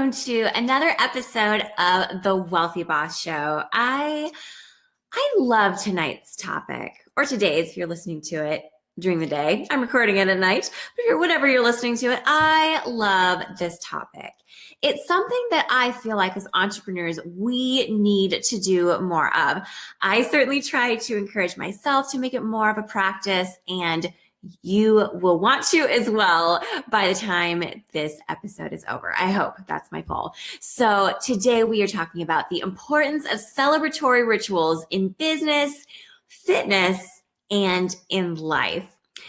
welcome to another episode of the Wealthy Boss Show. I love tonight's topic, or today's if you're listening to it during the day. I'm recording it at night, but whenever you're listening to it, I love this topic. It's something that I feel like as entrepreneurs, we need to do more of. I certainly try to encourage myself to make it more of a practice, and you will want to as well by the time this episode is over. I hope that's my goal. So today we are talking about the importance of celebratory rituals in business, fitness, and in life.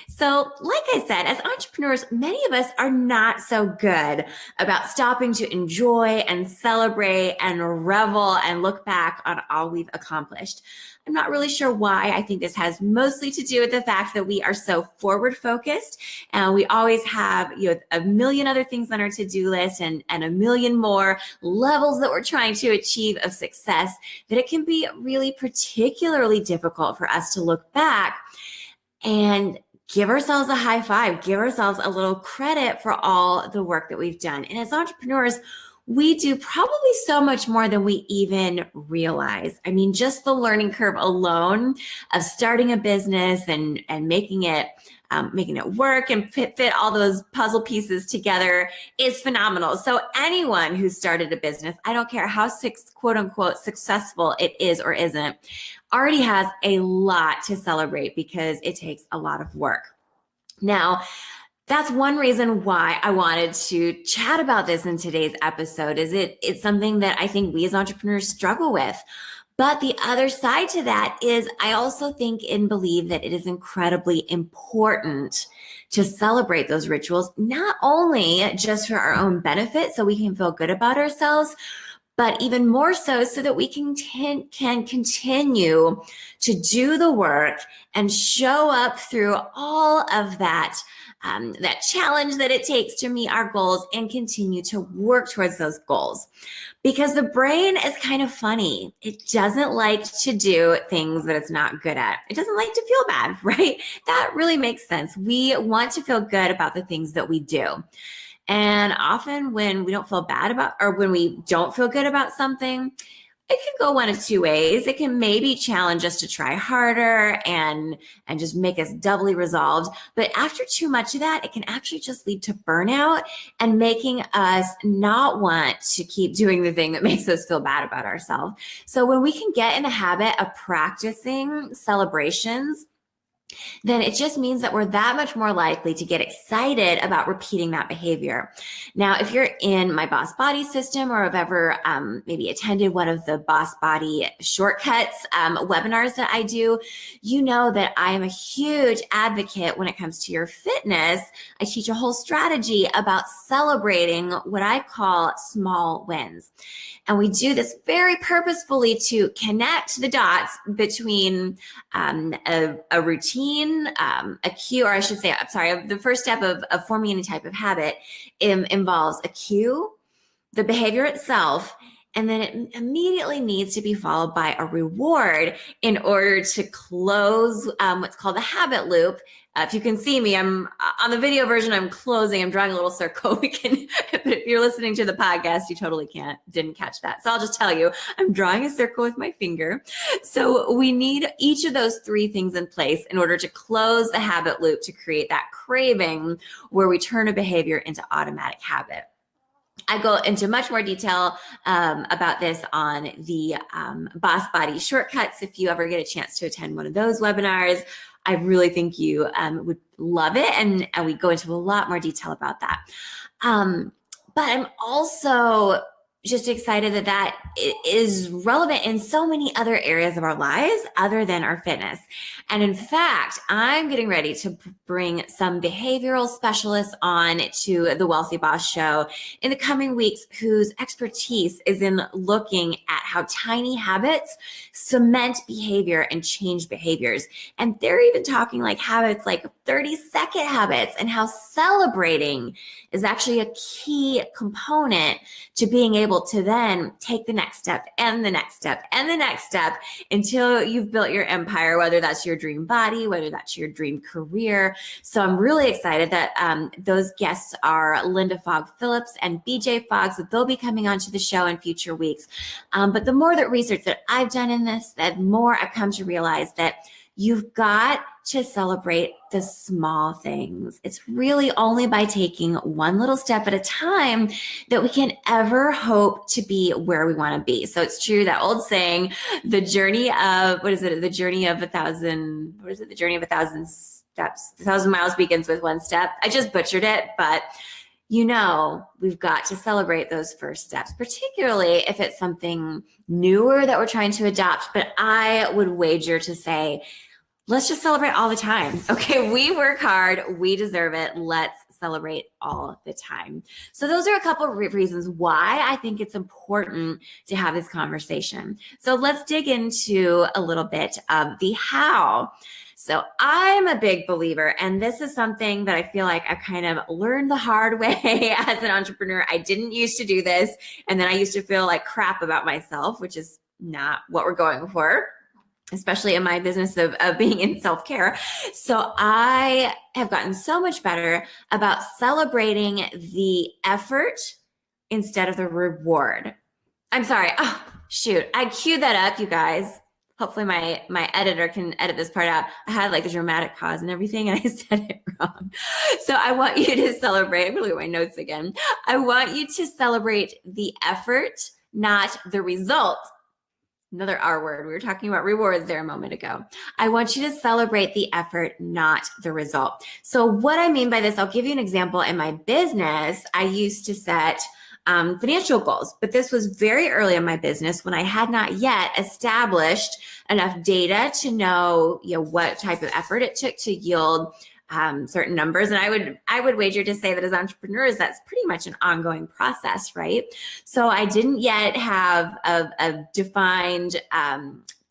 So like I said, as entrepreneurs, many of us are not so good about stopping to enjoy and celebrate and revel and look back on all we've accomplished. I'm not really sure why. I think this has mostly to do with the fact that we are so forward focused and we always have a million other things on our to-do list and a million more levels that we're trying to achieve of success that it can be really particularly difficult for us to look back and give ourselves a high five, give ourselves a little credit for all the work that we've done. And as entrepreneurs, we do probably so much more than we even realize. I mean, just the learning curve alone of starting a business and making it work and fit all those puzzle pieces together is phenomenal. So anyone who started a business, I don't care how quote unquote successful it is or isn't, already has a lot to celebrate because it takes a lot of work. Now, that's one reason why I wanted to chat about this in today's episode. It's something that I think we as entrepreneurs struggle with. But the other side to that is I also think and believe that it is incredibly important to celebrate those rituals, not only just for our own benefit so we can feel good about ourselves, but even more so that we can continue to do the work and show up through all of that challenge that it takes to meet our goals and continue to work towards those goals. Because the brain is kind of funny. It doesn't like to do things that it's not good at. It doesn't like to feel bad, right? That really makes sense. We want to feel good about the things that we do. And often when we don't feel bad about, or when we don't feel good about something, it can go one of two ways. It can maybe challenge us to try harder and just make us doubly resolved. But after too much of that, it can actually just lead to burnout and making us not want to keep doing the thing that makes us feel bad about ourselves. So when we can get in the habit of practicing celebrations, then it just means that we're that much more likely to get excited about repeating that behavior. Now, if you're in my Boss Body system or have ever maybe attended one of the Boss Body shortcuts webinars that I do, you know that I am a huge advocate when it comes to your fitness. I teach a whole strategy about celebrating what I call small wins. And we do this very purposefully to connect the dots between a routine, a cue, or I should say, I'm sorry, the first step of forming any type of habit involves a cue, the behavior itself, and then it immediately needs to be followed by a reward in order to close what's called the habit loop. If you can see me, I'm on the video version, I'm drawing a little circle. But if you're listening to the podcast, you totally didn't catch that. So I'll just tell you, I'm drawing a circle with my finger. So we need each of those three things in place in order to close the habit loop to create that craving where we turn a behavior into automatic habit. I go into much more detail about this on the Boss Body shortcuts. If you ever get a chance to attend one of those webinars, I really think you would love it. And we go into a lot more detail about that. But I'm also just excited that is relevant in so many other areas of our lives other than our fitness. And in fact, I'm getting ready to bring some behavioral specialists on to the Wealthy Boss Show in the coming weeks whose expertise is in looking at how tiny habits cement behavior and change behaviors. And they're even talking like habits like 30-second habits and how celebrating is actually a key component to being able to then take the next step and the next step and the next step until you've built your empire, whether that's your dream body, whether that's your dream career. So I'm really excited that those guests are Linda Fogg Phillips and BJ Fogg. So they'll be coming onto the show in future weeks. But the more that research that I've done in this, the more I've come to realize that you've got to celebrate the small things. It's really only by taking one little step at a time that we can ever hope to be where we want to be. So it's true, that old saying, the journey of, the journey of a thousand steps. A thousand miles begins with one step. I just butchered it, but we've got to celebrate those first steps, particularly if it's something newer that we're trying to adopt. But I would wager to say, let's just celebrate all the time. Okay, we work hard, we deserve it. Let's celebrate all the time. So those are a couple of reasons why I think it's important to have this conversation. So let's dig into a little bit of the how. So I'm a big believer, and this is something that I feel like I kind of learned the hard way as an entrepreneur. I didn't used to do this, and then I used to feel like crap about myself, which is not what we're going for, especially in my business of being in self-care. So I have gotten so much better about celebrating the effort instead of the reward. I'm sorry. Oh, shoot. I queued that up, you guys. Hopefully my editor can edit this part out. I had like the dramatic pause and everything, and I said it wrong. So I want you to celebrate. I'm gonna look at my notes again. I want you to celebrate the effort, not the result. Another R word. We were talking about rewards there a moment ago. I want you to celebrate the effort, not the result. So what I mean by this, I'll give you an example. In my business, I used to set financial goals, but this was very early in my business when I had not yet established enough data to know, what type of effort it took to yield certain numbers. And I would wager to say that as entrepreneurs, that's pretty much an ongoing process, right? So I didn't yet have a defined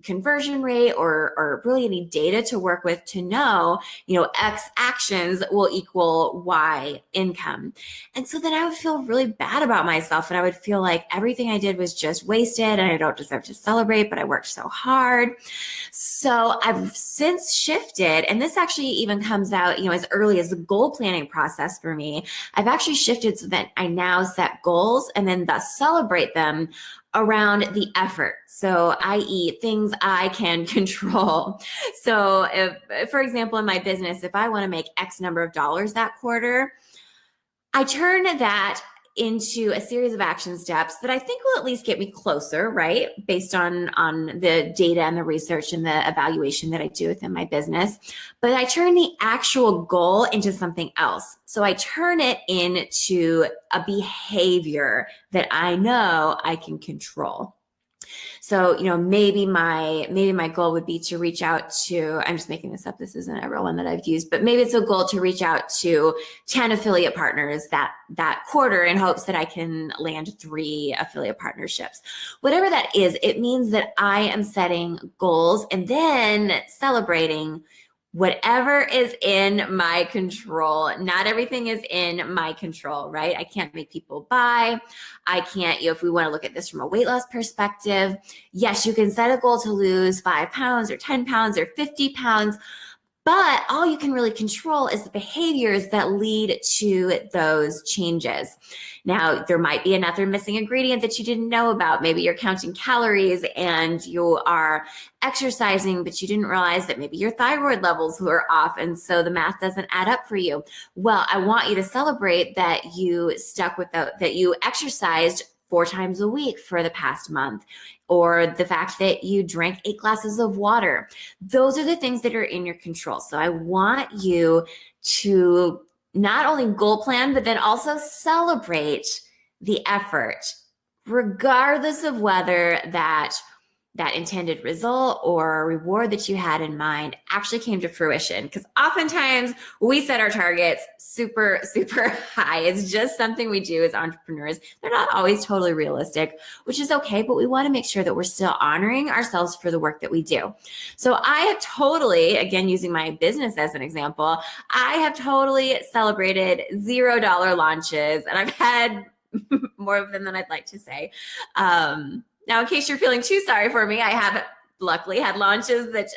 conversion rate or really any data to work with to know, X actions will equal Y income. And so then I would feel really bad about myself, and I would feel like everything I did was just wasted and I don't deserve to celebrate, but I worked so hard. So I've since shifted, and this actually even comes out, as early as the goal planning process for me. I've actually shifted so that I now set goals and then thus celebrate them around the effort. So i.e. things I can control. So if, for example, in my business, if I want to make X number of dollars that quarter, I turn that into a series of action steps that I think will at least get me closer, right? Based on the data and the research and the evaluation that I do within my business. But I turn the actual goal into something else. So I turn it into a behavior that I know I can control. So, maybe my goal would be to reach out to, I'm just making this up, this isn't a real one that I've used, but maybe it's a goal to reach out to 10 affiliate partners that quarter in hopes that I can land 3 affiliate partnerships. Whatever that is, it means that I am setting goals and then celebrating whatever is in my control. Not everything is in my control, right? I can't make people buy. I can't, if we want to look at this from a weight loss perspective, yes, you can set a goal to lose 5 pounds or 10 pounds or 50 pounds, but all you can really control is the behaviors that lead to those changes. Now, there might be another missing ingredient that you didn't know about. Maybe you're counting calories and you are exercising, but you didn't realize that maybe your thyroid levels were off, and so the math doesn't add up for you. Well, I want you to celebrate that you stuck with that you exercised 4 times a week for the past month, or the fact that you drank 8 glasses of water. Those are the things that are in your control. So I want you to not only goal plan, but then also celebrate the effort, regardless of whether that that intended result or reward that you had in mind actually came to fruition. Because oftentimes we set our targets super, super high. It's just something we do as entrepreneurs. They're not always totally realistic, which is okay, but we want to make sure that we're still honoring ourselves for the work that we do. So I have totally, again, using my business as an example, I have totally celebrated $0 launches, and I've had more of them than I'd like to say. Now, in case you're feeling too sorry for me, I have luckily had launches that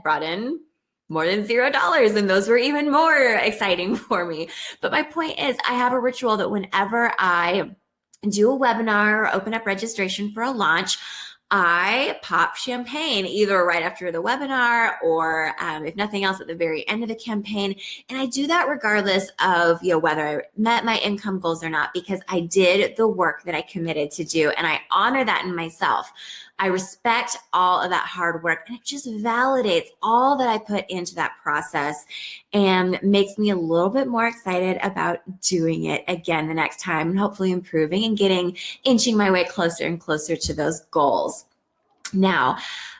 brought in more than $0, and those were even more exciting for me. But my point is, I have a ritual that whenever I do a webinar or open up registration for a launch, I pop champagne either right after the webinar or if nothing else at the very end of the campaign. And I do that regardless of whether I met my income goals or not, because I did the work that I committed to do, and I honor that in myself. I respect all of that hard work, and it just validates all that I put into that process and makes me a little bit more excited about doing it again the next time, and hopefully improving and inching my way closer and closer to those goals. Now,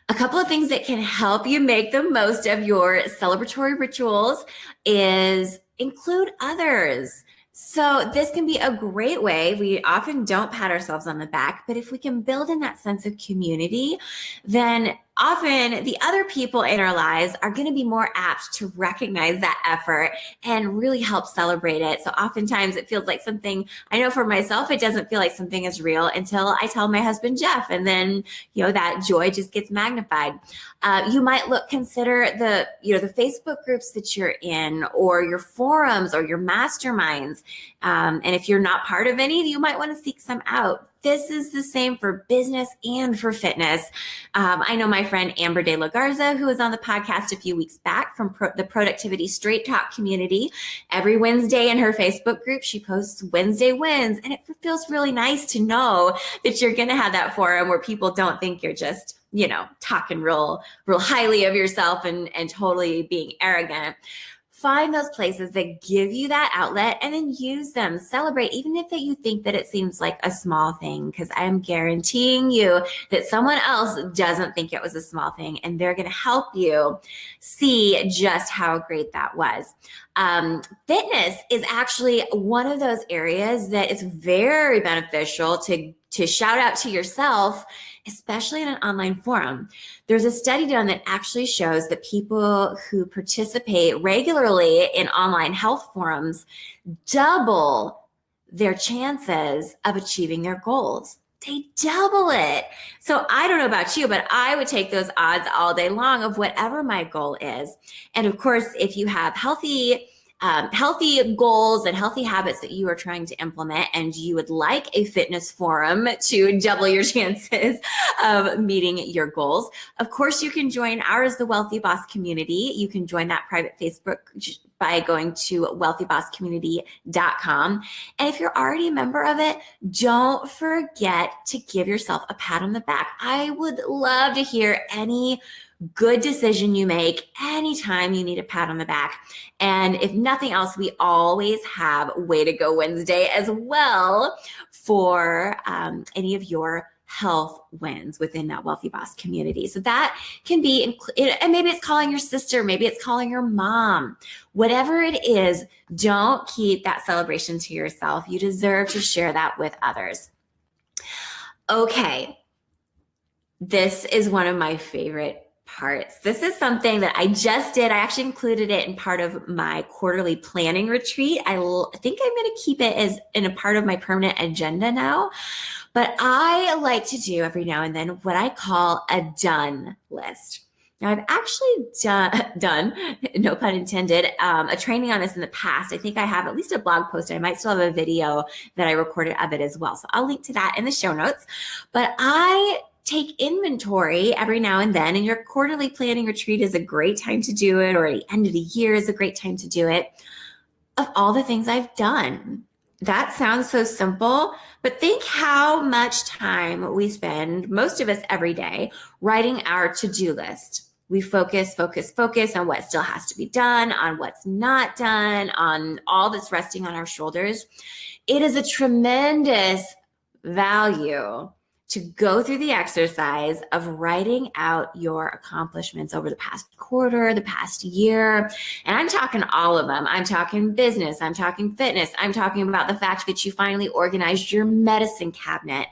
a couple of things that can help you make the most of your celebratory rituals is include others. So this can be a great way. We often don't pat ourselves on the back, but if we can build in that sense of community, then often the other people in our lives are going to be more apt to recognize that effort and really help celebrate it. So oftentimes it feels like something, I know for myself, it doesn't feel like something is real until I tell my husband, Jeff, and then, that joy just gets magnified. You might consider the Facebook groups that you're in, or your forums or your masterminds. And if you're not part of any, you might want to seek some out. This is the same for business and for fitness. I know my friend Amber De La Garza, who was on the podcast a few weeks back from the Productivity Straight Talk community. Every Wednesday in her Facebook group, she posts Wednesday wins. And it feels really nice to know that you're going to have that forum where people don't think you're just, talking real highly of yourself and totally being arrogant. Find those places that give you that outlet and then use them. Celebrate, even if you think that it seems like a small thing, because I am guaranteeing you that someone else doesn't think it was a small thing, and they're going to help you see just how great that was. Fitness is actually one of those areas that is very beneficial to shout out to yourself, especially in an online forum. There's a study done that actually shows that people who participate regularly in online health forums double their chances of achieving their goals. They double it. So I don't know about you, but I would take those odds all day long of whatever my goal is. And of course, if you have healthy goals and healthy habits that you are trying to implement, and you would like a fitness forum to double your chances of meeting your goals, of course, you can join ours, the Wealthy Boss Community. You can join that private Facebook by going to wealthybosscommunity.com. And if you're already a member of it, don't forget to give yourself a pat on the back. I would love to hear any good decision you make anytime you need a pat on the back. And if nothing else, we always have Way to Go Wednesday as well for any of your health wins within that Wealthy Boss community. So that can be, and maybe it's calling your sister, maybe it's calling your mom, whatever it is, don't keep that celebration to yourself. You deserve to share that with others. Okay. This is one of my favorite parts. This is something that I just did. I actually included it in part of my quarterly planning retreat. I think I'm going to keep it as in a part of my permanent agenda now. But I like to do every now and then what I call a done list. Now, I've actually done, no pun intended, a training on this in the past. I think I have at least a blog post. I might still have a video that I recorded of it as well. So I'll link to that in the show notes. But I take inventory every now and then, and your quarterly planning retreat is a great time to do it, or at the end of the year is a great time to do it, of all the things I've done. That sounds so simple, but think how much time we spend, most of us every day, writing our to-do list. We focus on what still has to be done, on what's not done, on all that's resting on our shoulders. It is a tremendous value to go through the exercise of writing out your accomplishments over the past quarter, the past year. And I'm talking all of them. I'm talking business. I'm talking fitness. I'm talking about the fact that you finally organized your medicine cabinet.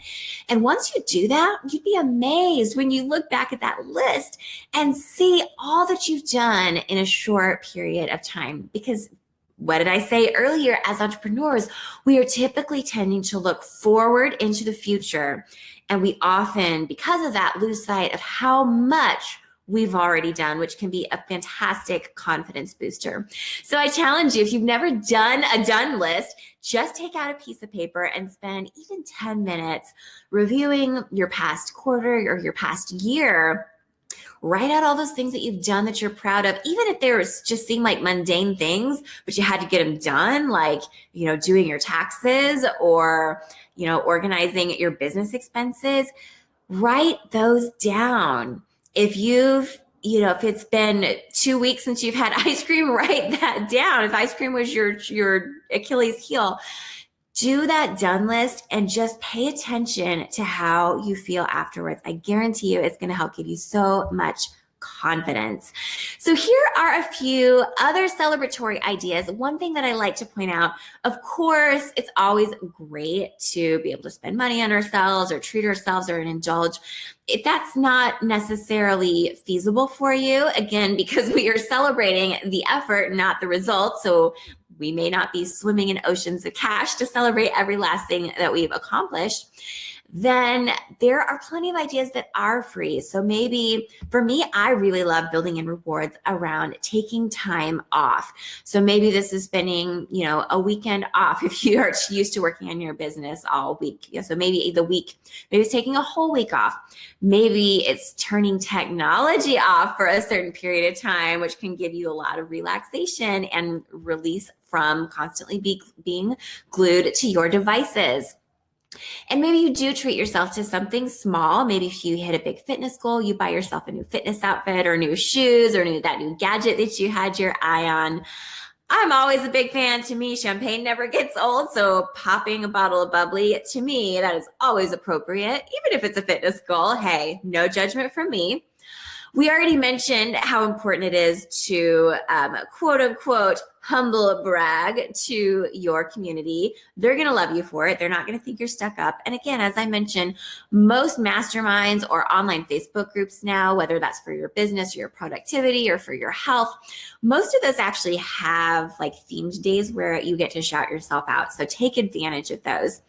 And once you do that, you'd be amazed when you look back at that list and see all that you've done in a short period of time. Because what did I say earlier? As entrepreneurs, we are typically tending to look forward into the future. And we often, because of that, lose sight of how much we've already done, which can be a fantastic confidence booster. So I challenge you, if you've never done a done list, just take out a piece of paper and spend even 10 minutes reviewing your past quarter or your past year. Write out all those things that you've done that you're proud of, even if they just seem like mundane things, but you had to get them done, like, doing your taxes or, organizing your business expenses. Write those down. If if it's been 2 weeks since you've had ice cream, write that down. If ice cream was your Achilles heel, do that done list and just pay attention to how you feel afterwards. I guarantee you it's going to help give you so much confidence. So here are a few other celebratory ideas. One thing that I like to point out, of course, it's always great to be able to spend money on ourselves or treat ourselves or indulge. If that's not necessarily feasible for you, again, because we are celebrating the effort, not the result. So we may not be swimming in oceans of cash to celebrate every last thing that we've accomplished. Then there are plenty of ideas that are free. So maybe for me, I really love building in rewards around taking time off. So maybe this is spending, a weekend off if you are used to working on your business all week. So maybe maybe it's taking a whole week off. Maybe it's turning technology off for a certain period of time, which can give you a lot of relaxation and release from constantly being glued to your devices. And maybe you do treat yourself to something small. Maybe if you hit a big fitness goal, you buy yourself a new fitness outfit or new shoes or that new gadget that you had your eye on. I'm always a big fan. To me, champagne never gets old. So popping a bottle of bubbly, to me, that is always appropriate. Even if it's a fitness goal, hey, no judgment from me. We already mentioned how important it is to quote unquote humble brag to your community. They're going to love you for it. They're not going to think you're stuck up. And again, as I mentioned, most masterminds or online Facebook groups now, whether that's for your business or your productivity or for your health, most of those actually have like themed days where you get to shout yourself out. So take advantage of those.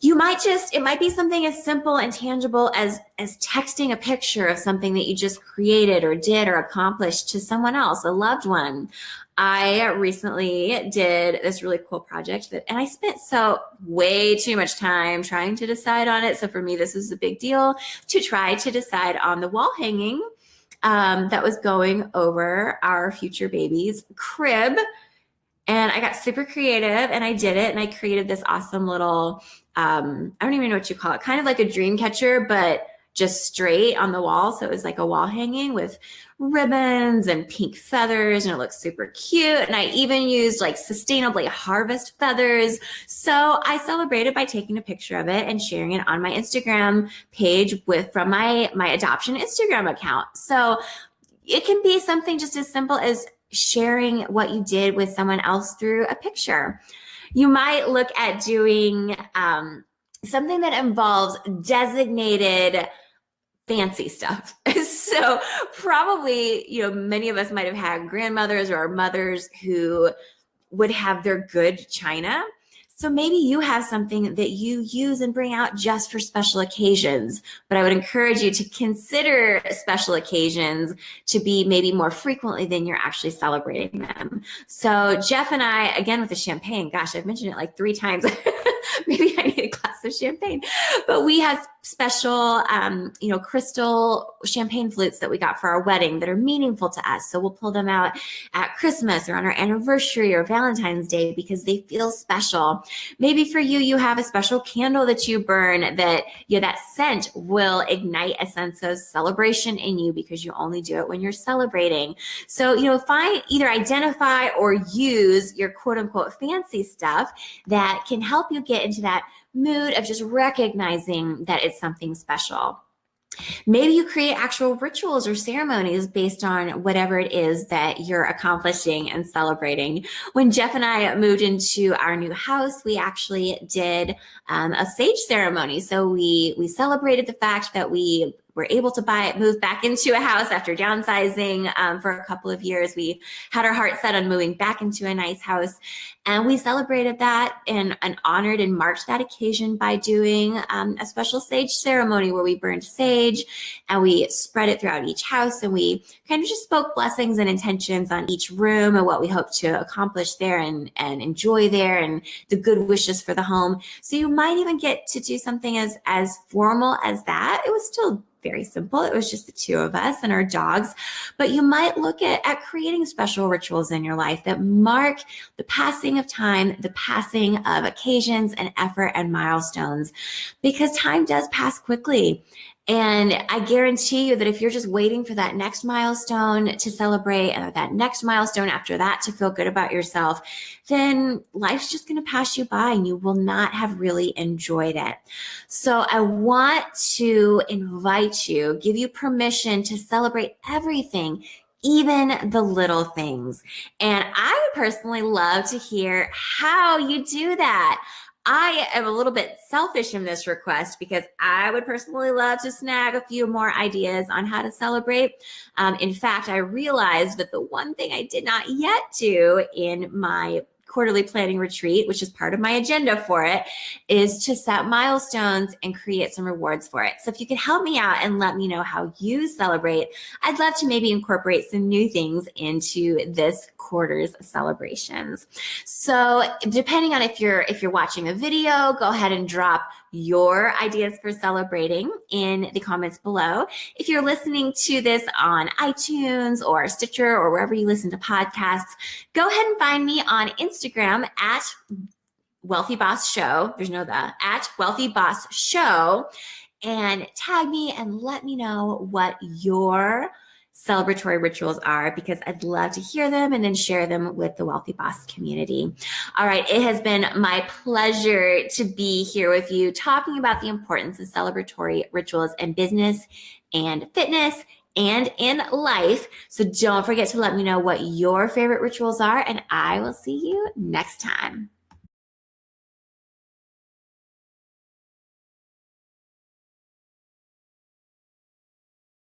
It might be something as simple and tangible as texting a picture of something that you just created or did or accomplished to someone else, a loved one. I recently did this really cool project and I spent way too much time trying to decide on it. So for me, this was a big deal to try to decide on the wall hanging that was going over our future baby's crib. And I got super creative and I did it. And I created this awesome little, I don't even know what you call it, kind of like a dream catcher, but just straight on the wall. So it was like a wall hanging with ribbons and pink feathers, and it looked super cute. And I even used like sustainably harvest feathers. So I celebrated by taking a picture of it and sharing it on my Instagram page from my adoption Instagram account. So it can be something just as simple as sharing what you did with someone else through a picture. You might look at doing something that involves designated fancy stuff. So probably, many of us might have had grandmothers or mothers who would have their good china. So maybe you have something that you use and bring out just for special occasions, but I would encourage you to consider special occasions to be maybe more frequently than you're actually celebrating them. So Jeff and I, again with the champagne, gosh, I've mentioned it like 3 times. Maybe I need a glass of champagne, but we have special, crystal champagne flutes that we got for our wedding that are meaningful to us. So we'll pull them out at Christmas or on our anniversary or Valentine's Day because they feel special. Maybe for you, you have a special candle that you burn that, that scent will ignite a sense of celebration in you because you only do it when you're celebrating. So, either identify or use your quote unquote fancy stuff that can help you get into that mood of just recognizing that it's something special. Maybe you create actual rituals or ceremonies based on whatever it is that you're accomplishing and celebrating. When Jeff and I moved into our new house, we actually did a sage ceremony. So we celebrated the fact that we were able to move back into a house after downsizing for a couple of years. We had our heart set on moving back into a nice house, and we celebrated that and honored and marked that occasion by doing a special sage ceremony where we burned sage and we spread it throughout each house, and we kind of just spoke blessings and intentions on each room and what we hope to accomplish there and enjoy there, and the good wishes for the home. So you might even get to do something as formal as that. It was still very simple. It was just the two of us and our dogs. But you might look at creating special rituals in your life that mark the passing of time, the passing of occasions and effort and milestones, because time does pass quickly. And I guarantee you that if you're just waiting for that next milestone to celebrate and that next milestone after that to feel good about yourself, then life's just going to pass you by and you will not have really enjoyed it. So I want to invite you, give you permission to celebrate everything, even the little things. And I would personally love to hear how you do that. I am a little bit selfish in this request because I would personally love to snag a few more ideas on how to celebrate. In fact, I realized that the one thing I did not yet do in my quarterly planning retreat, which is part of my agenda for it, is to set milestones and create some rewards for it. So if you could help me out and let me know how you celebrate, I'd love to maybe incorporate some new things into this quarter's celebrations. So depending on if you're watching a video, go ahead and drop your ideas for celebrating in the comments below. If you're listening to this on iTunes or Stitcher or wherever you listen to podcasts, go ahead and find me on Instagram at Wealthy Boss Show. There's no the, at Wealthy Boss Show, and tag me and let me know what your celebratory rituals are, because I'd love to hear them and then share them with the Wealthy Boss community. All right, it has been my pleasure to be here with you talking about the importance of celebratory rituals in business and fitness and in life. So don't forget to let me know what your favorite rituals are, and I will see you next time.